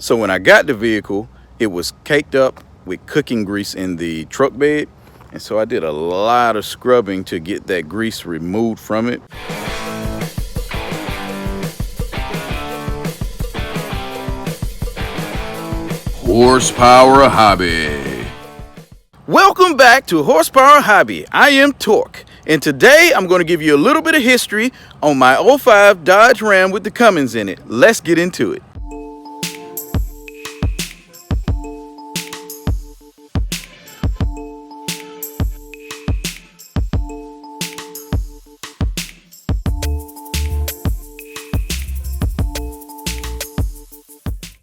So when I got the vehicle, it was caked up with cooking grease in the truck bed. And so I did a lot of scrubbing to get that grease removed from it. Horsepower Hobby. Welcome back to Horsepower Hobby. I am Torque, and today I'm going to give you a little bit of history on my 05 Dodge Ram with the Cummins in it. Let's get into it.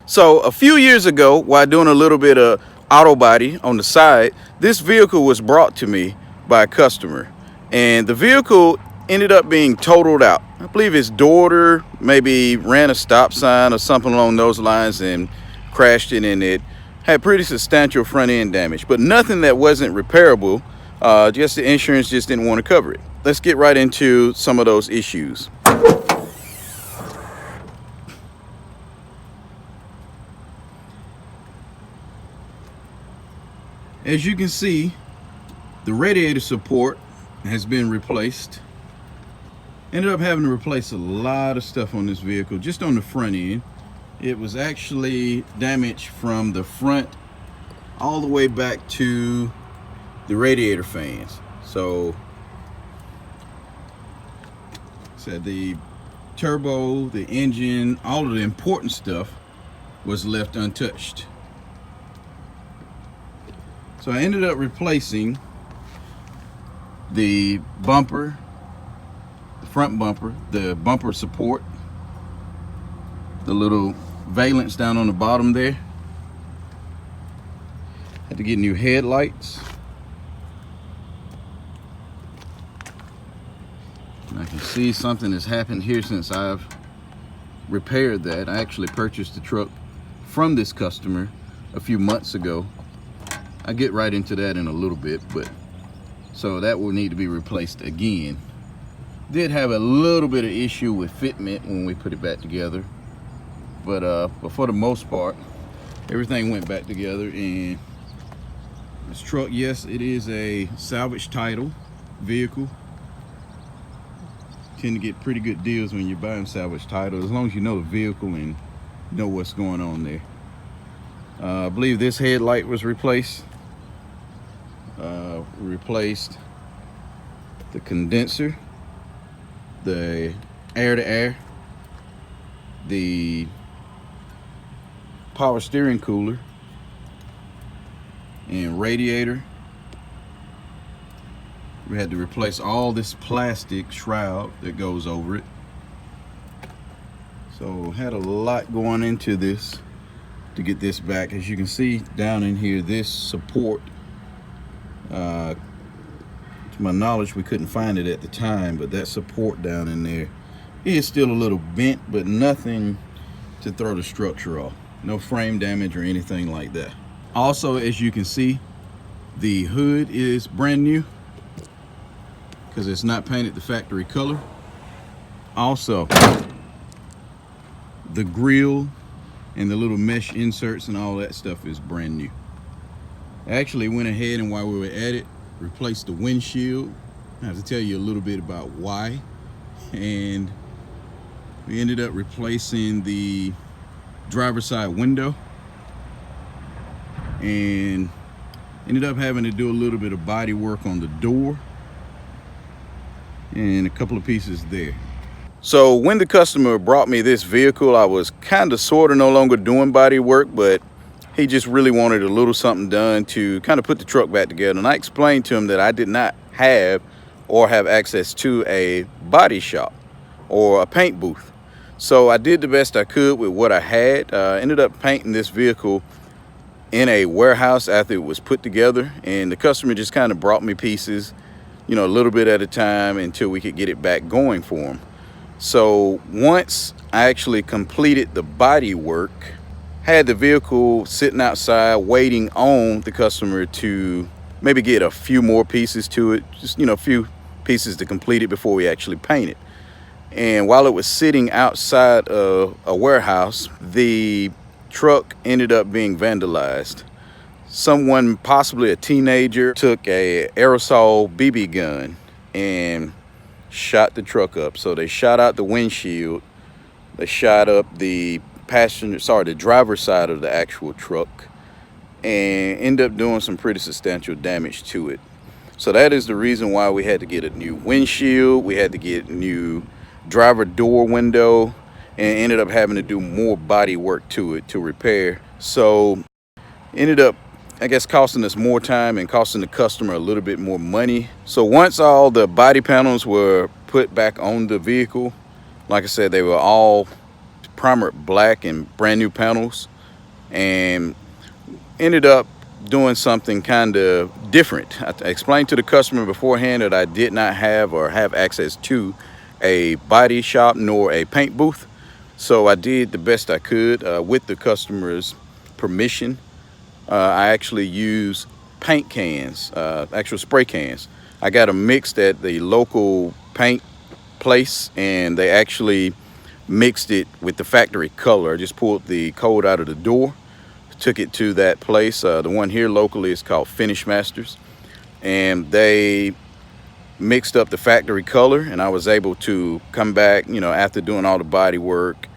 So a few years ago, while doing a little bit of auto body on the side, this vehicle was brought to me by a customer, and the vehicle ended up being totaled out. I believe his daughter maybe ran a stop sign or something along those lines and crashed it, and it had pretty substantial front end damage, but nothing that wasn't repairable. Just the insurance just didn't want to cover it. Let's get right into some of those issues. As you can see, the radiator support has been replaced. Ended up having to replace a lot of stuff on this vehicle, just on the front end. It was actually damaged from the front all the way back to the radiator fans. So the turbo, the engine, all of the important stuff was left untouched. So I ended up replacing the bumper, the front bumper, the bumper support, the little valance down on the bottom there. Had to get new headlights. And I can see something has happened here since I've repaired that. I actually purchased the truck from this customer a few months ago. I'll get right into that in a little bit, but so that will need to be replaced again. Did have a little bit of issue with fitment when we put it back together, but for the most part, everything went back together. And this truck, yes, it is a salvage title vehicle. Tend to get pretty good deals when you're buying salvage title, as long as you know the vehicle and know what's going on there. I believe this headlight was replaced. Replaced the condenser, the air-to-air, the power steering cooler, and radiator. We had to replace all this plastic shroud that goes over it. So had a lot going into this to get this back. As you can see down in here, this support, to my knowledge, we couldn't find it at the time, but that support down in there is still a little bent, but nothing to throw the structure off. No frame damage or anything like that. Also, as you can see, the hood is brand new because it's not painted the factory color. Also, the grille and the little mesh inserts and all that stuff is brand new. I actually went ahead and while we were at it, replaced the windshield. I have to tell you a little bit about why. And we ended up replacing the driver's side window and ended up having to do a little bit of body work on the door and a couple of pieces there. So when the customer brought me this vehicle, I was kind of sort of no longer doing body work, but he just really wanted a little something done to kind of put the truck back together. And I explained to him that I did not have or have access to a body shop or a paint booth. So I did the best I could with what I had. Ended up painting this vehicle in a warehouse after it was put together. And the customer just kind of brought me pieces, you know, a little bit at a time until we could get it back going for him. So once I actually completed the body work, had the vehicle sitting outside waiting on the customer to maybe get a few more pieces to it, just, you know, a few pieces to complete it before we actually paint it. And while it was sitting outside of a warehouse, the truck ended up being vandalized. Someone, possibly a teenager, took a aerosol BB gun and shot the truck up. So they shot out the windshield, they shot up the the driver's side of the actual truck, and ended up doing some pretty substantial damage to it. So that is the reason why we had to get a new windshield, we had to get a new driver door window, and ended up having to do more body work to it to repair. So ended up, I guess, costing us more time and costing the customer a little bit more money. So once all the body panels were put back on the vehicle, like I said, they were all primered black and brand new panels, and ended up doing something kind of different. I explained to the customer beforehand that I did not have or have access to a body shop nor a paint booth. So I did the best I could with the customer's permission. I actually use paint cans, actual spray cans. I got them mixed at the local paint place, and they actually mixed it with the factory color. I just pulled the code out of the door, took it to that place. The one here locally is called Finish Masters, and they mixed up the factory color, and I was able to come back, after doing all the body work.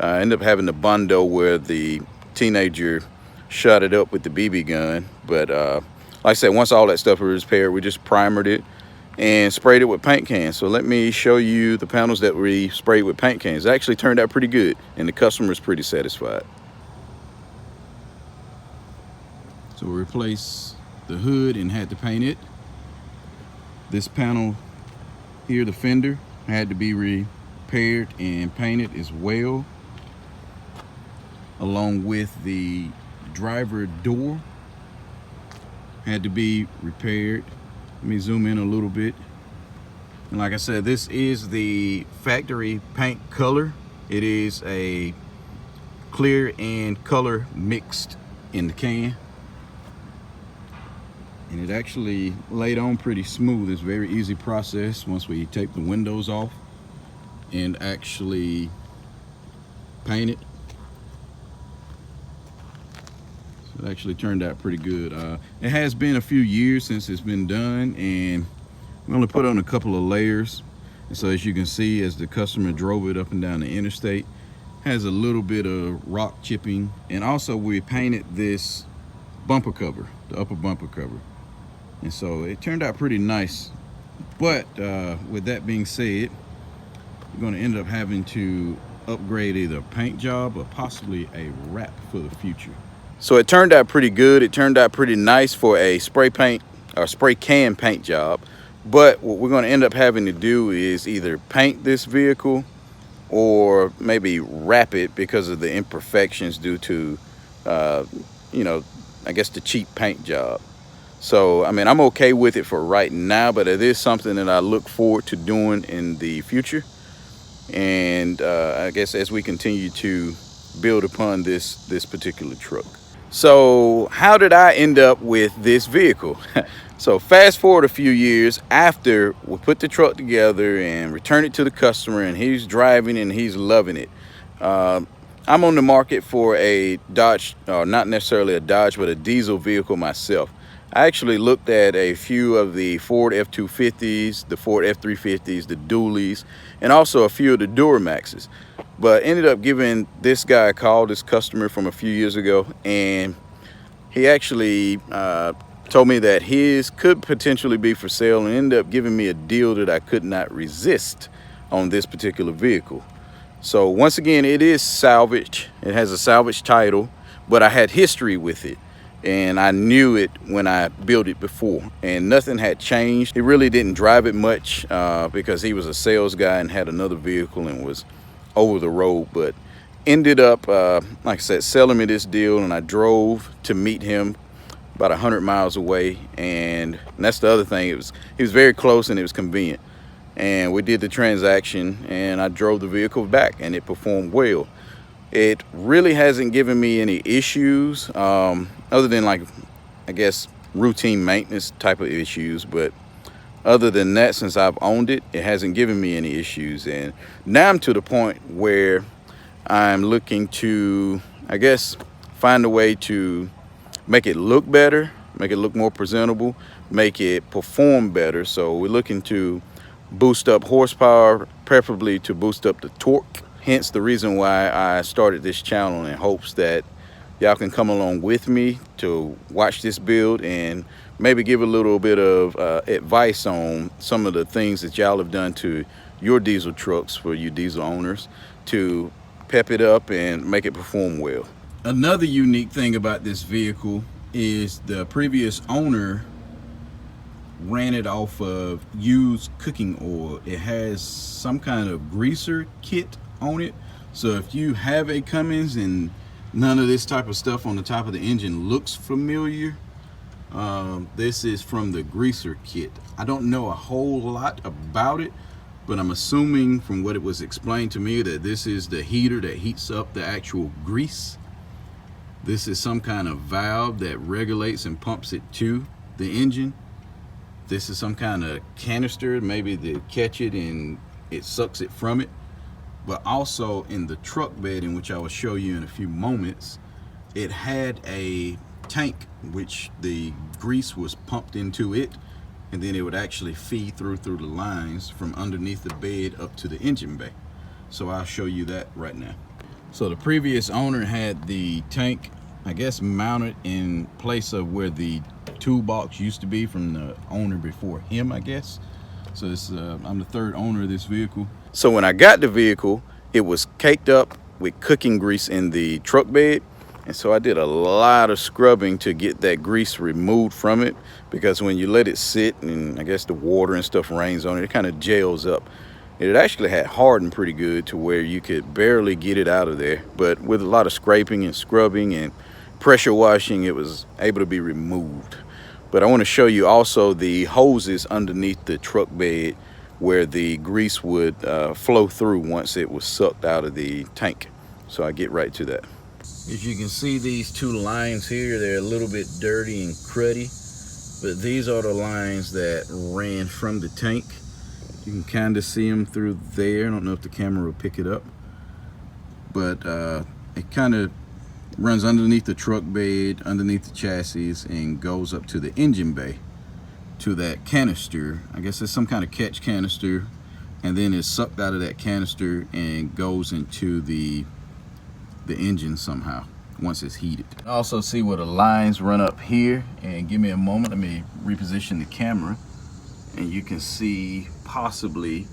Ended up having the bundo where the teenager shot it up with the BB gun, but like I said, once all that stuff was repaired, we just primered it and sprayed it with paint cans. So let me show you the panels that we sprayed with paint cans. It actually turned out pretty good, and the customer is pretty satisfied. So we replaced the hood and had to paint it. This panel here, the fender, had to be repaired and painted as well, along with the driver door had to be repaired. Let me zoom in a little bit. And like I said, this is the factory paint color. It is a clear and color mixed in the can, and it actually laid on pretty smooth. It's a very easy process once we take the windows off and actually paint it. It actually turned out pretty good. It has been a few years since it's been done, and we only put on a couple of layers. And so as you can see, as the customer drove it up and down the interstate, has a little bit of rock chipping. And also we painted this bumper cover, the upper bumper cover. And so it turned out pretty nice. But with that being said, we're gonna end up having to upgrade either a paint job or possibly a wrap for the future. So it turned out pretty good. It turned out pretty nice for a spray paint or spray can paint job. But what we're going to end up having to do is either paint this vehicle or maybe wrap it because of the imperfections due to, I guess the cheap paint job. So, I mean, I'm okay with it for right now, but it is something that I look forward to doing in the future. And I guess as we continue to build upon this particular truck. So how did I end up with this vehicle? So fast forward a few years after we put the truck together and returned it to the customer, and he's driving and he's loving it. I'm on the market for a Dodge, not necessarily a Dodge, but a diesel vehicle myself. I actually looked at a few of the Ford F-250s, the Ford F-350s, the dualies, and also a few of the Duramaxes. But ended up giving this guy a call, this customer from a few years ago, and he actually told me that his could potentially be for sale, and ended up giving me a deal that I could not resist on this particular vehicle. So once again, it is salvage. It has a salvage title, but I had history with it, and I knew it when I built it before, and nothing had changed. He really didn't drive it much because he was a sales guy and had another vehicle and was over the road, but ended up, like I said, selling me this deal, and I drove to meet him about 100 miles away, and that's the other thing. He was very close and it was convenient, and we did the transaction, and I drove the vehicle back and it performed well. It really hasn't given me any issues other than, like, I guess, routine maintenance type of issues, but other than that, since I've owned it, it hasn't given me any issues. And now I'm to the point where I'm looking to I guess, find a way to make it look better, make it look more presentable, make it perform better. So we're looking to boost up horsepower, preferably to boost up the torque. Hence the reason why I started this channel, in hopes that y'all can come along with me to watch this build and maybe give a little bit of advice on some of the things that y'all have done to your diesel trucks, for you diesel owners, to pep it up and make it perform well. Another unique thing about this vehicle is the previous owner ran it off of used cooking oil. It has some kind of greaser kit on it. So if you have a Cummins and none of this type of stuff on the top of the engine looks familiar, this is from the greaser kit. I don't know a whole lot about it, but I'm assuming from what it was explained to me that this is the heater that heats up the actual grease. This is some kind of valve that regulates and pumps it to the engine. This is some kind of canister, maybe to catch it and it sucks it from it. But also in the truck bed, in which I will show you in a few moments, it had a tank which the grease was pumped into it, and then it would actually feed through the lines from underneath the bed up to the engine bay. So I'll show you that right now. So the previous owner had the tank, I guess, mounted in place of where the toolbox used to be from the owner before him, I guess. So this, I'm the third owner of this vehicle. So when I got the vehicle, it was caked up with cooking grease in the truck bed. And so I did a lot of scrubbing to get that grease removed from it, because when you let it sit and I guess the water and stuff rains on it, it kind of gels up. It actually had hardened pretty good to where you could barely get it out of there. But with a lot of scraping and scrubbing and pressure washing, it was able to be removed. But I want to show you also the hoses underneath the truck bed where the grease would flow through once it was sucked out of the tank. So I get right to that. As you can see, these two lines here, they're a little bit dirty and cruddy, but these are the lines that ran from the tank. You can kind of see them through there. I don't know if the camera will pick it up, but it kind of runs underneath the truck bed, underneath the chassis, and goes up to the engine bay, to that canister. I guess it's some kind of catch canister, and then it's sucked out of that canister and goes into the engine somehow once it's heated. Also see where the lines run up here, and give me a moment, let me reposition the camera, and you can see possibly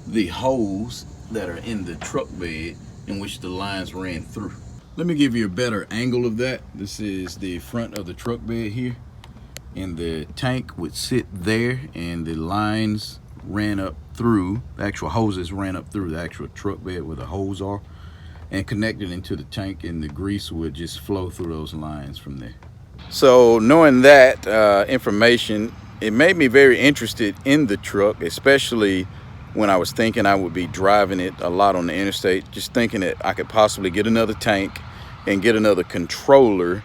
the holes that are in the truck bed in which the lines ran through. Let me give you a better angle of that. This is the front of the truck bed here, and the tank would sit there, and the lines ran up through, the actual hoses ran up through the actual truck bed where the holes are, and connected into the tank, and the grease would just flow through those lines from there. So knowing that information, it made me very interested in the truck, especially when I was thinking I would be driving it a lot on the interstate, just thinking that I could possibly get another tank and get another controller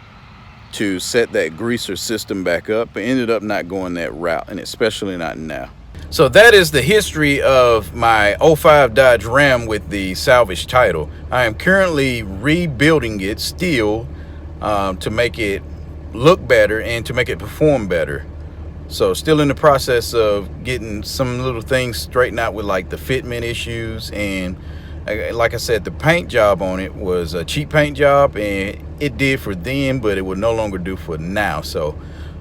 to set that greaser system back up, but ended up not going that route, and especially not now. So that is the history of my 05 Dodge Ram with the salvage title. I am currently rebuilding it still to make it look better and to make it perform better. So still in the process of getting some little things straightened out with like the fitment issues, and like I said, the paint job on it was a cheap paint job, and it did for then, but it will no longer do for now. So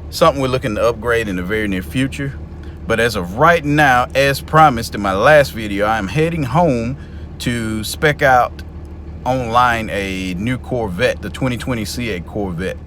something we're looking to upgrade in the very near future. But as of right now, as promised in my last video, I'm heading home to spec out online a new Corvette, the 2020 C8 Corvette.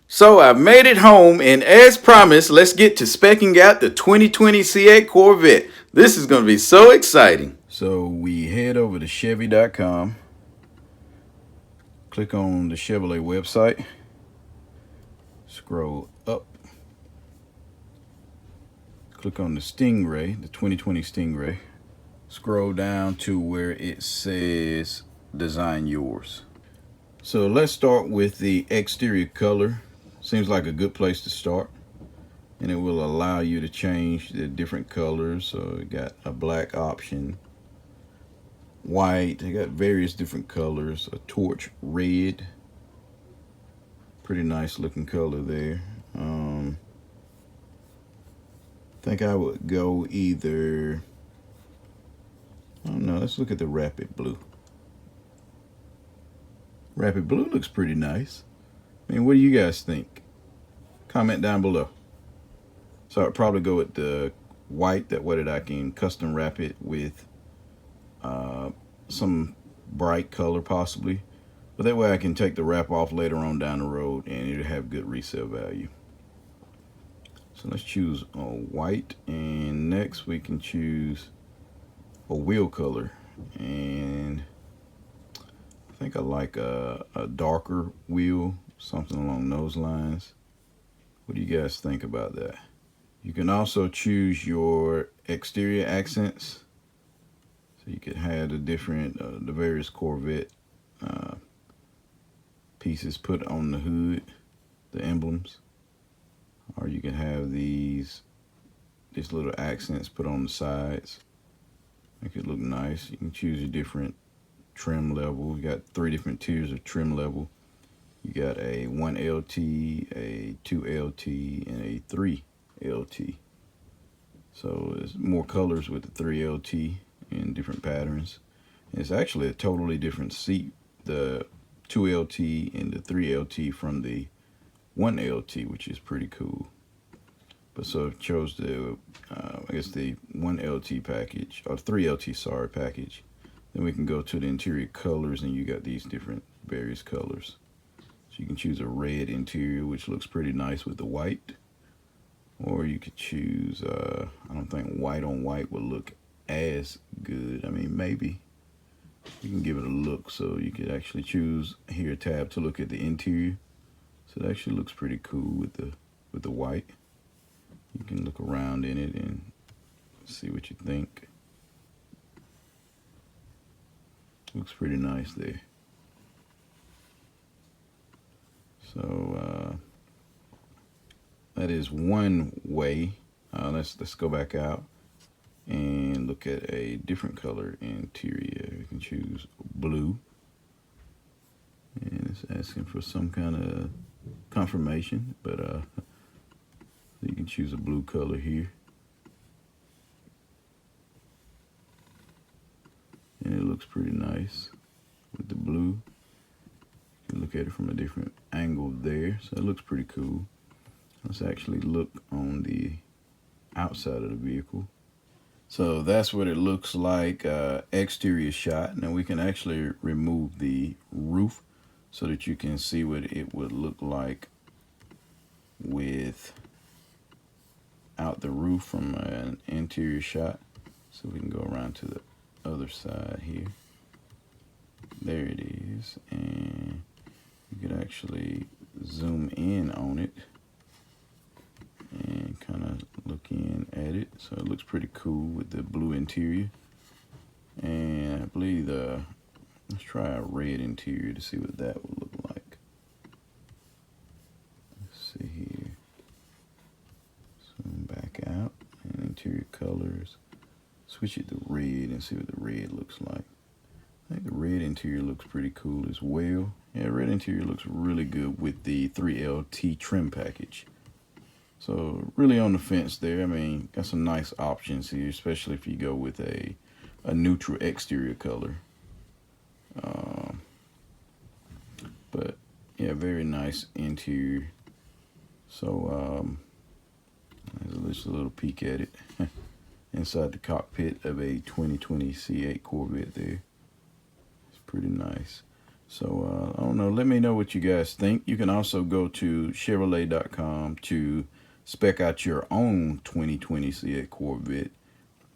So I made it home, and as promised, let's get to specking out the 2020 C8 Corvette. This is going to be so exciting. So we head over to Chevy.com, click on the Chevrolet website, scroll up, click on the Stingray, the 2020 Stingray, scroll down to where it says Design Yours. So let's start with the exterior color. Seems like a good place to start, and it will allow you to change the different colors. So it got a black option, white, they got various different colors, a torch red, pretty nice looking color there. I think I would go either, I don't know, let's look at the Rapid Blue. Rapid Blue looks pretty nice. I mean, what do you guys think? Comment down below. So I'd probably go with the white, that way that I can custom wrap it with some bright color possibly. But that way I can take the wrap off later on down the road and it'll have good resale value. So let's choose white, and next we can choose a wheel color. And I think I like a darker wheel, something along those lines. What do you guys think about that? You can also choose your exterior accents. So you could have the different, the various Corvette pieces put on the hood, the emblems. Or you can have these little accents put on the sides. Make it look nice. You can choose a different trim level. You got 3 different tiers of trim level. You got a 1LT, a 2LT, and a 3LT. So there's more colors with the 3LT in different patterns. And it's actually a totally different seat, the 2LT and the 3LT from the 1LT, which is pretty cool. But so I chose the, I guess the 1LT package, or 3LT, sorry, package. Then we can go to the interior colors, and you got these different various colors. So you can choose a red interior, which looks pretty nice with the white. Or you could choose, I don't think white on white would look as good. I mean, maybe. You can give it a look. So you could actually choose here, tab to look at the interior. So it actually looks pretty cool with the white. You can look around in it and see what you think. Looks pretty nice there. So that is one way. Let's go back out and look at a different color interior. You can choose blue, and it's asking for some kind of confirmation, but you can choose a blue color here, and it looks pretty nice with the blue. You can look at it from a different angle there, so it looks pretty cool. Let's actually look on the outside of the vehicle. So that's what it looks like, exterior shot. Now we can actually remove the roof so that you can see what it would look like with out the roof from an interior shot. So we can go around to the other side here. There it is, and you could actually zoom in on it and kind of look in at it. So it looks pretty cool with the blue interior. And I believe let's try a red interior to see what that would look like. Let's see here. Zoom back out, and interior colors. Switch it to red and see what the red looks like. I think the red interior looks pretty cool as well. Yeah, red interior looks really good with the 3LT trim package. So really on the fence there. I mean, got some nice options here, especially if you go with a neutral exterior color. But yeah, very nice interior. So there's just a little peek at it inside the cockpit of a 2020 C8 Corvette there. It's pretty nice. So I don't know, let me know what you guys think. You can also go to Chevrolet.com to spec out your own 2020 C8 Corvette.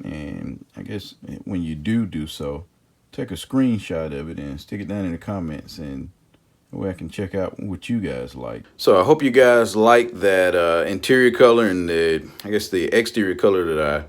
And I guess when you do so, take a screenshot of it and stick it down in the comments, and that way I can check out what you guys like. So I hope you guys like that interior color and I guess the exterior color that I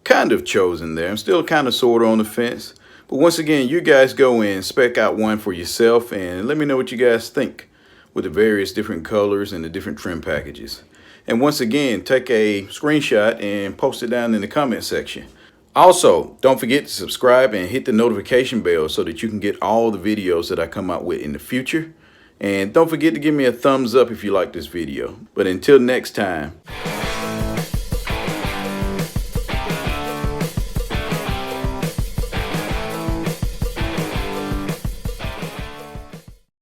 kind of chosen there. I'm still kind of sort of on the fence. But once again, you guys go and spec out one for yourself and let me know what you guys think with the various different colors and the different trim packages. And once again, take a screenshot and post it down in the comment section. Also, don't forget to subscribe and hit the notification bell so that you can get all the videos that I come out with in the future. And don't forget to give me a thumbs up if you like this video. But until next time,